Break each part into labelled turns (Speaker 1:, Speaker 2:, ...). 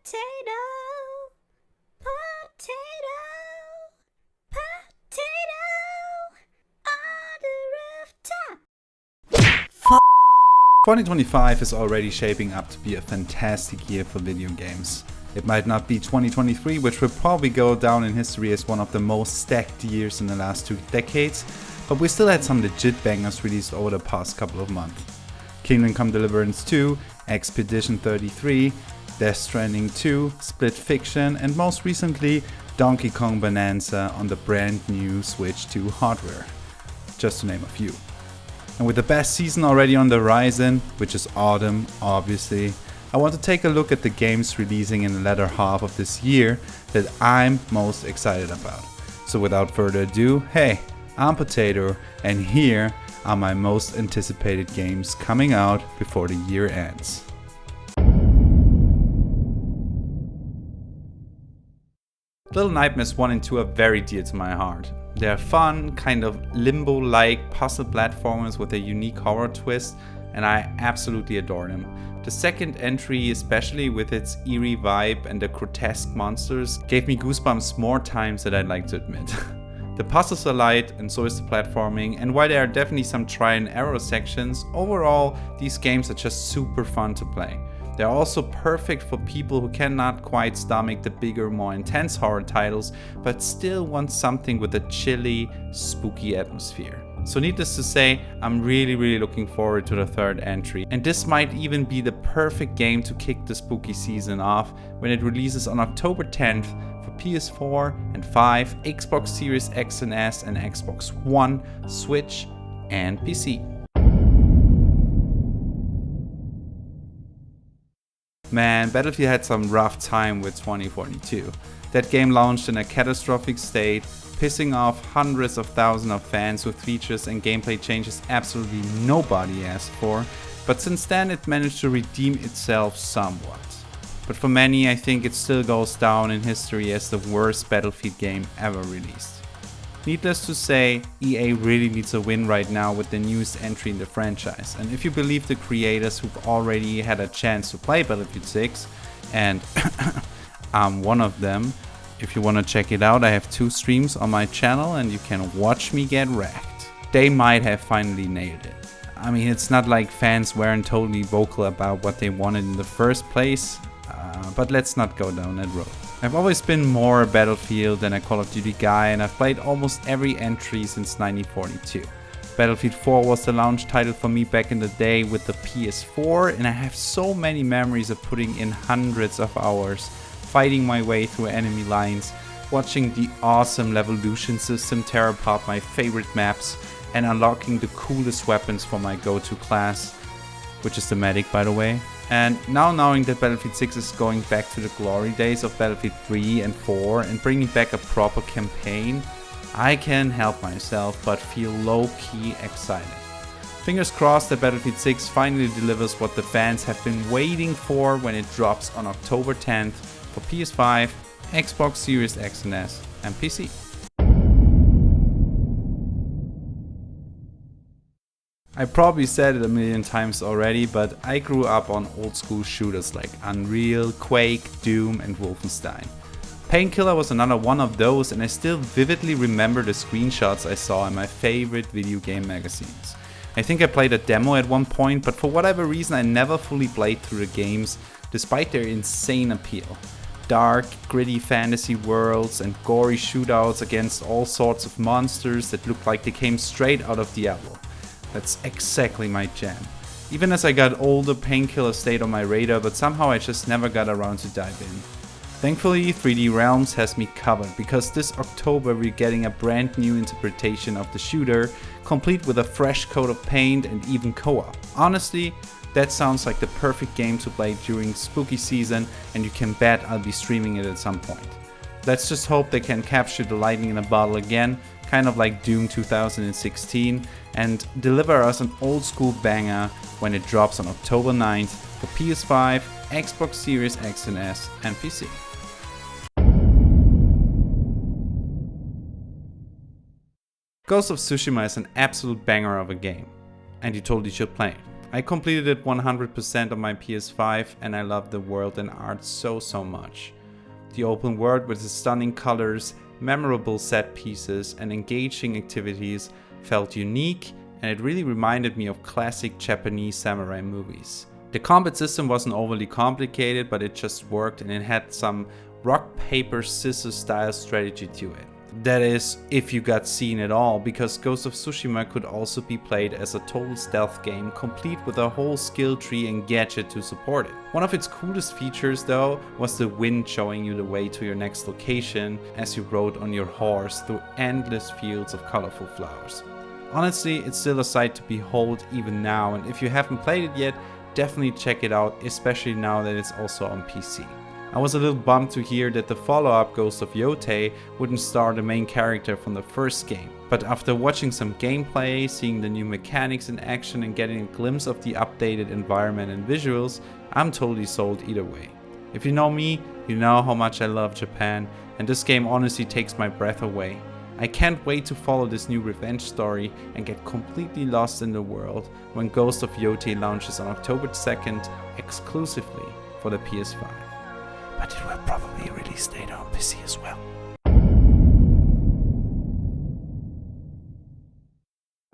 Speaker 1: Potato, potato, potato on the rooftop.
Speaker 2: 2025 is already shaping up to be a fantastic year for video games. It might not be 2023, which will probably go down in history as one of the most stacked years in the last 2 decades, but we still had some legit bangers released over the past couple of months. Kingdom Come Deliverance 2, Expedition 33, Death Stranding 2, Split Fiction, and most recently Donkey Kong Bonanza on the brand new Switch 2 hardware, just to name a few. And with the best season already on the horizon, which is autumn obviously, I want to take a look at the games releasing in the latter half of this year that I'm most excited about. So without further ado, hey, I'm Potato, and here are my most anticipated games coming out before the year ends. Little Nightmares 1 and 2 are very dear to my heart. They are fun, kind of limbo-like puzzle platformers with a unique horror twist, and I absolutely adore them. The second entry, especially with its eerie vibe and the grotesque monsters, gave me goosebumps more times than I'd like to admit. The puzzles are light and so is the platforming, and while there are definitely some try and error sections, overall these games are just super fun to play. They're also perfect for people who cannot quite stomach the bigger, more intense horror titles, but still want something with a chilly, spooky atmosphere. So needless to say, I'm really looking forward to the third entry, and this might even be the perfect game to kick the spooky season off when it releases on October 10th for PS4 and 5, Xbox Series X and S and Xbox One, Switch and PC. Man, Battlefield had some rough time with 2042. That game launched in a catastrophic state, pissing off hundreds of thousands of fans with features and gameplay changes absolutely nobody asked for, but since then it managed to redeem itself somewhat. But for many, I think it still goes down in history as the worst Battlefield game ever released. Needless to say, EA really needs a win right now with the newest entry in the franchise, and if you believe the creators who've already had a chance to play Battlefield 6, and I'm one of them, if you want to check it out, I have 2 streams on my channel and you can watch me get wrecked. They might have finally nailed it. I mean, it's not like fans weren't totally vocal about what they wanted in the first place, but let's not go down that road. I've always been more a Battlefield than a Call of Duty guy, and I've played almost every entry since 1942. Battlefield 4 was the launch title for me back in the day with the PS4, and I have so many memories of putting in hundreds of hours, fighting my way through enemy lines, watching the awesome Levolution system tear apart my favorite maps, and unlocking the coolest weapons for my go-to class, which is the medic by the way. And now knowing that Battlefield 6 is going back to the glory days of Battlefield 3 and 4 and bringing back a proper campaign, I can't help myself but feel low-key excited. Fingers crossed that Battlefield 6 finally delivers what the fans have been waiting for when it drops on October 10th for PS5, Xbox Series X and S and PC. I probably said it a million times already, but I grew up on old school shooters like Unreal, Quake, Doom and Wolfenstein. Painkiller was another one of those, and I still vividly remember the screenshots I saw in my favorite video game magazines. I think I played a demo at one point, but for whatever reason I never fully played through the games, despite their insane appeal. Dark, gritty fantasy worlds and gory shootouts against all sorts of monsters that looked like they came straight out of Diablo. That's exactly my jam. Even as I got older, Painkiller stayed on my radar, but somehow I just never got around to dive in. Thankfully, 3D Realms has me covered, because this October we're getting a brand new interpretation of the shooter, complete with a fresh coat of paint and even co-op. Honestly, that sounds like the perfect game to play during spooky season, and you can bet I'll be streaming it at some point. Let's just hope they can capture the lightning in a bottle again, kind of like Doom 2016, and deliver us an old school banger when it drops on October 9th for PS5, Xbox Series X and S and PC. Ghost of Tsushima is an absolute banger of a game, and you totally should play it. I completed it 100% on my PS5 and I love the world and art so much. The open world with its stunning colors, memorable set pieces and engaging activities felt unique, and it really reminded me of classic Japanese samurai movies. The combat system wasn't overly complicated, but it just worked, and it had some rock, paper, scissors style strategy to it. That is, if you got seen at all, because Ghost of Tsushima could also be played as a total stealth game, complete with a whole skill tree and gadget to support it. One of its coolest features though was the wind showing you the way to your next location as you rode on your horse through endless fields of colorful flowers. Honestly, it's still a sight to behold even now, and if you haven't played it yet, definitely check it out, especially now that it's also on PC. I was a little bummed to hear that the follow-up Ghost of Yotei wouldn't star the main character from the first game, but after watching some gameplay, seeing the new mechanics in action and getting a glimpse of the updated environment and visuals, I'm totally sold either way. If you know me, you know how much I love Japan, and this game honestly takes my breath away. I can't wait to follow this new revenge story and get completely lost in the world when Ghost of Yotei launches on October 2nd exclusively for the PS5. But it will probably release later on PC as well.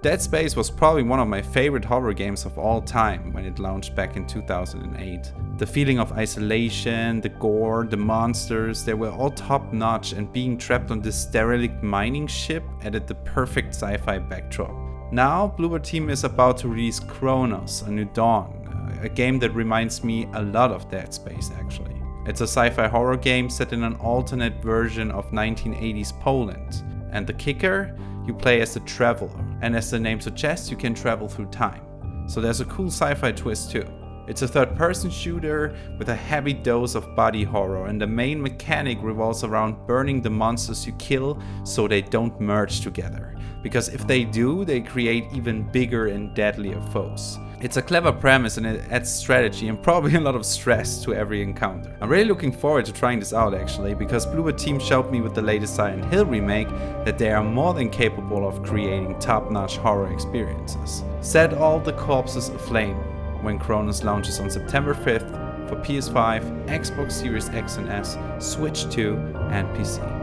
Speaker 2: Dead Space was probably one of my favorite horror games of all time when it launched back in 2008. The feeling of isolation, the gore, the monsters, they were all top notch, and being trapped on this derelict mining ship added the perfect sci-fi backdrop. Now, Bloober Team is about to release Chronos: A New Dawn, a game that reminds me a lot of Dead Space actually. It's a sci-fi horror game set in an alternate version of 1980s Poland. And the kicker? You play as the Traveler, and as the name suggests, you can travel through time. So there's a cool sci-fi twist too. It's a third-person shooter with a heavy dose of body horror, and the main mechanic revolves around burning the monsters you kill so they don't merge together. Because if they do, they create even bigger and deadlier foes. It's a clever premise, and it adds strategy and probably a lot of stress to every encounter. I'm really looking forward to trying this out actually, because Bloober Team showed me with the latest Silent Hill remake that they are more than capable of creating top-notch horror experiences. Set all the corpses aflame when Chronos launches on September 5th for PS5, Xbox Series X and S, Switch 2 and PC.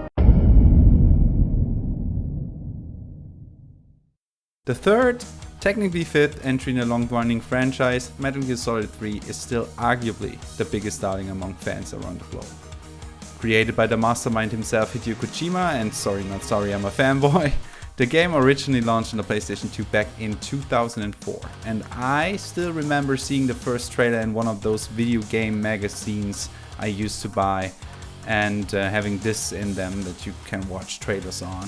Speaker 2: The third, technically fifth entry in a long-running franchise, Metal Gear Solid 3 is still arguably the biggest darling among fans around the globe. Created by the mastermind himself, Hideo Kojima, and sorry not sorry I'm a fanboy, the game originally launched on the PlayStation 2 back in 2004, and I still remember seeing the first trailer in one of those video game magazines I used to buy, and having this in them that you can watch trailers on.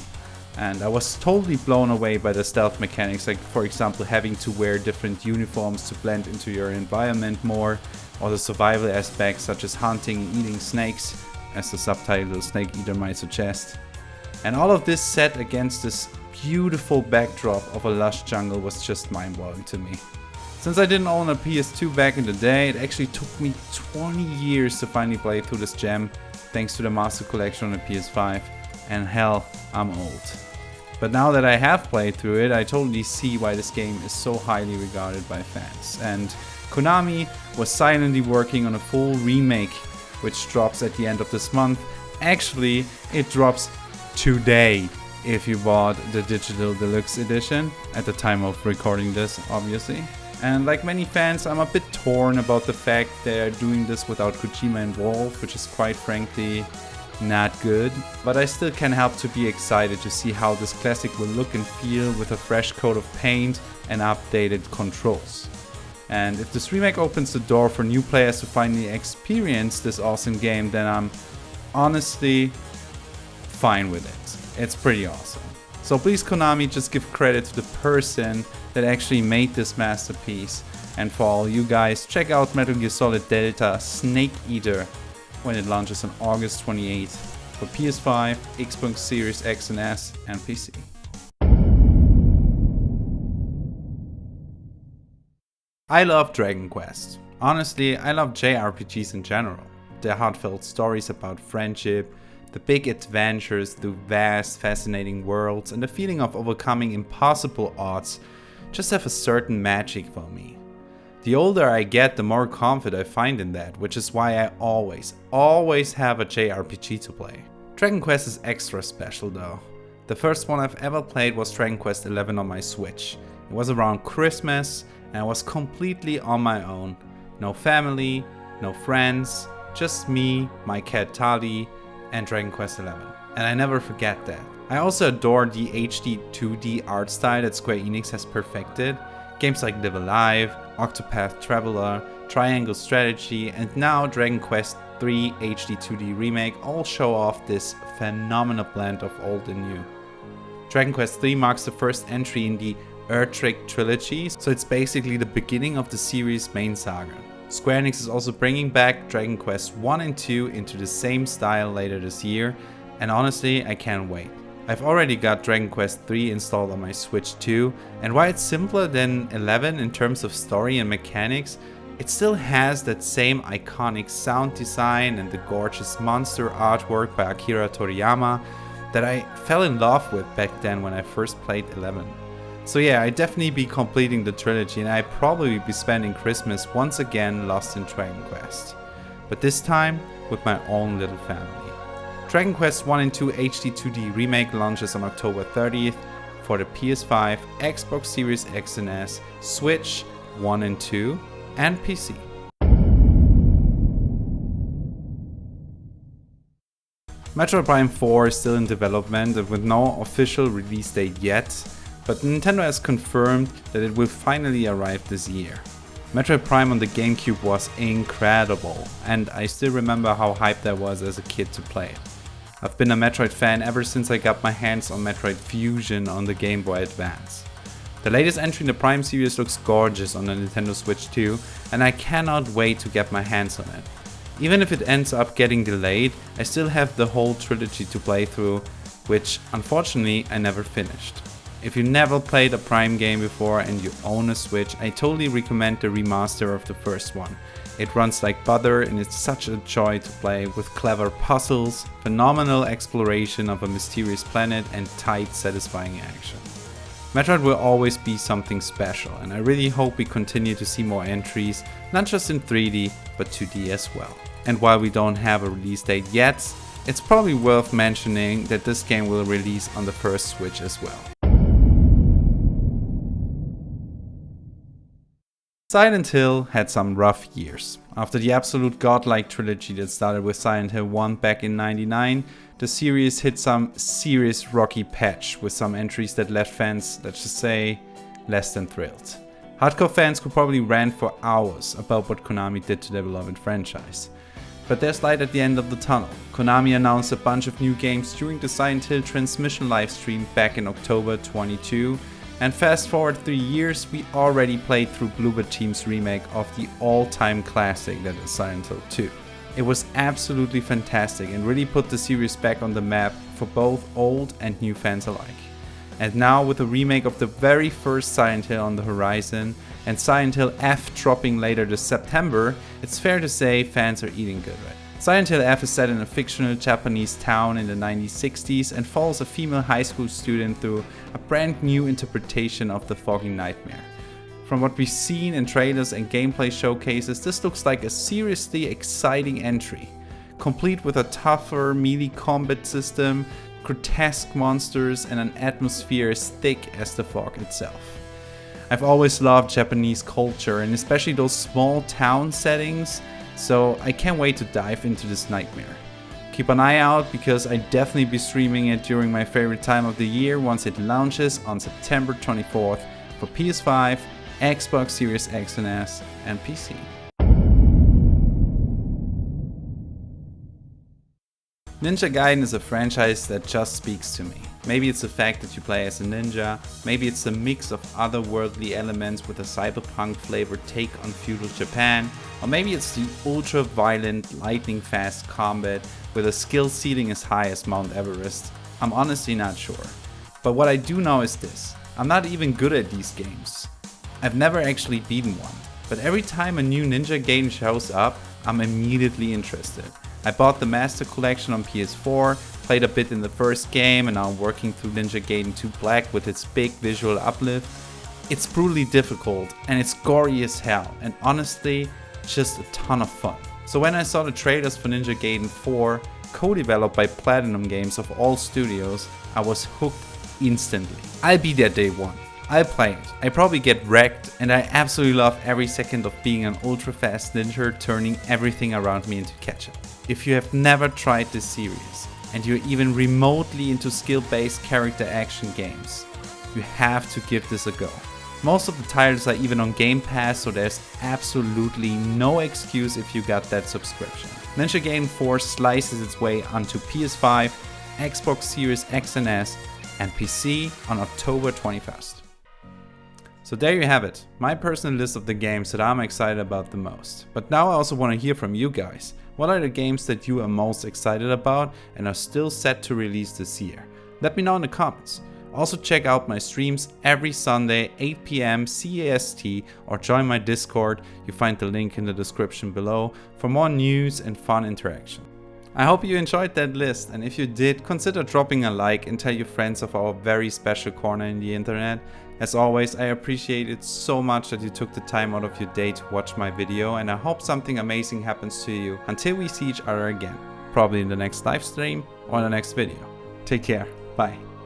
Speaker 2: And I was totally blown away by the stealth mechanics, like for example having to wear different uniforms to blend into your environment more, or the survival aspects such as hunting and eating snakes, as the subtitle Snake Eater might suggest. And all of this set against this beautiful backdrop of a lush jungle was just mind-blowing to me. Since I didn't own a PS2 back in the day, it actually took me 20 years to finally play through this gem, thanks to the Master Collection on the PS5. And hell, I'm old. But now that I have played through it, I totally see why this game is so highly regarded by fans. And Konami was silently working on a full remake, which drops at the end of this month. Actually, it drops today if you bought the digital deluxe edition, at the time of recording this, obviously. And like many fans, I'm a bit torn about the fact they're doing this without Kojima involved, which is quite frankly not good, but I still can't help to be excited to see how this classic will look and feel with a fresh coat of paint and updated controls. And if this remake opens the door for new players to finally experience this awesome game, then I'm honestly fine with it. It's pretty awesome. So please Konami, just give credit to the person that actually made this masterpiece. And for all you guys, check out Metal Gear Solid Delta Snake Eater when it launches on August 28th for PS5, Xbox Series X and S, and PC. I love Dragon Quest. Honestly, I love JRPGs in general. Their heartfelt stories about friendship, the big adventures through vast, fascinating worlds, and the feeling of overcoming impossible odds just have a certain magic for me. The older I get, the more confident I find in that, which is why I always have a JRPG to play. Dragon Quest is extra special though. The first one I've ever played was Dragon Quest XI on my Switch. It was around Christmas and I was completely on my own. No family, no friends, just me, my cat Tali, and Dragon Quest XI. And I never forget that. I also adore the HD 2D art style that Square Enix has perfected. Games like Live Alive, Octopath Traveler, Triangle Strategy, and now Dragon Quest III HD 2D Remake all show off this phenomenal blend of old and new. Dragon Quest III marks the first entry in the Erdtrich trilogy, so it's basically the beginning of the series' main saga. Square Enix is also bringing back Dragon Quest 1 and 2 into the same style later this year, and honestly, I can't wait. I've already got Dragon Quest 3 installed on my Switch too, and while it's simpler than 11 in terms of story and mechanics, it still has that same iconic sound design and the gorgeous monster artwork by Akira Toriyama that I fell in love with back then when I first played 11. So yeah, I'd definitely be completing the trilogy and I'd probably be spending Christmas once again lost in Dragon Quest. But this time with my own little family. Dragon Quest 1 and 2 HD 2D Remake launches on October 30th for the PS5, Xbox Series X and S, Switch 1 and 2, and PC. Metroid Prime 4 is still in development and with no official release date yet, but Nintendo has confirmed that it will finally arrive this year. Metroid Prime on the GameCube was incredible, and I still remember how hyped I was as a kid to play it. I've been a Metroid fan ever since I got my hands on Metroid Fusion on the Game Boy Advance. The latest entry in the Prime series looks gorgeous on the Nintendo Switch too, and I cannot wait to get my hands on it. Even if it ends up getting delayed, I still have the whole trilogy to play through, which unfortunately I never finished. If you never played a Prime game before and you own a Switch, I totally recommend the remaster of the first one. It runs like butter and it's such a joy to play with clever puzzles, phenomenal exploration of a mysterious planet and tight, satisfying action. Metroid will always be something special and I really hope we continue to see more entries, not just in 3D, but 2D as well. And while we don't have a release date yet, it's probably worth mentioning that this game will release on the first Switch as well. Silent Hill had some rough years. After the absolute godlike trilogy that started with Silent Hill 1 back in '99, the series hit some serious rocky patch with some entries that left fans, let's just say, less than thrilled. Hardcore fans could probably rant for hours about what Konami did to their beloved franchise. But there's light at the end of the tunnel. Konami announced a bunch of new games during the Silent Hill transmission livestream back in October 2022, and fast forward 3 years, we already played through Bluebird Team's remake of the all-time classic that is Silent Hill 2. It was absolutely fantastic and really put the series back on the map for both old and new fans alike. And now with a remake of the very first Silent Hill on the horizon and Silent Hill F dropping later this September, it's fair to say fans are eating good, right? Silent Hill F is set in a fictional Japanese town in the 1960s and follows a female high school student through a brand new interpretation of the Foggy Nightmare. From what we've seen in trailers and gameplay showcases, this looks like a seriously exciting entry, complete with a tougher melee combat system, grotesque monsters, and an atmosphere as thick as the fog itself. I've always loved Japanese culture and especially those small town settings, so I can't wait to dive into this nightmare. Keep an eye out because I'll definitely be streaming it during my favorite time of the year once it launches on September 24th for PS5, Xbox Series X and S, and PC. Ninja Gaiden is a franchise that just speaks to me. Maybe it's the fact that you play as a ninja, maybe it's a mix of otherworldly elements with a cyberpunk flavored take on feudal Japan, or maybe it's the ultra-violent, lightning-fast combat with a skill ceiling as high as Mount Everest. I'm honestly not sure. But what I do know is this: I'm not even good at these games. I've never actually beaten one, but every time a new Ninja Gaiden shows up, I'm immediately interested. I bought the Master Collection on PS4, played a bit in the first game, and now I'm working through Ninja Gaiden 2 Black with its big visual uplift. It's brutally difficult and it's gory as hell, and honestly, just a ton of fun. So when I saw the trailers for Ninja Gaiden 4, co-developed by Platinum Games of all studios, I was hooked instantly. I'll be there day one. I'll play it. I probably get wrecked, and I absolutely love every second of being an ultra fast ninja turning everything around me into ketchup. If you have never tried this series, and you're even remotely into skill-based character action games, you have to give this a go. Most of the titles are even on Game Pass, so there's absolutely no excuse if you got that subscription. Ninja Gaiden 4 slices its way onto PS5, Xbox Series X and S, and PC on October 21st. So there you have it, my personal list of the games that I'm excited about the most. But now I also want to hear from you guys. What are the games that you are most excited about and are still set to release this year? Let me know in the comments. Also check out my streams every Sunday 8 PM CAST or join my Discord. You find the link in the description below for more news and fun interaction. I hope you enjoyed that list, and if you did, consider dropping a like and tell your friends of our very special corner in the internet. As always, I appreciate it so much that you took the time out of your day to watch my video, and I hope something amazing happens to you until we see each other again, probably in the next live stream or the next video. Take care, bye.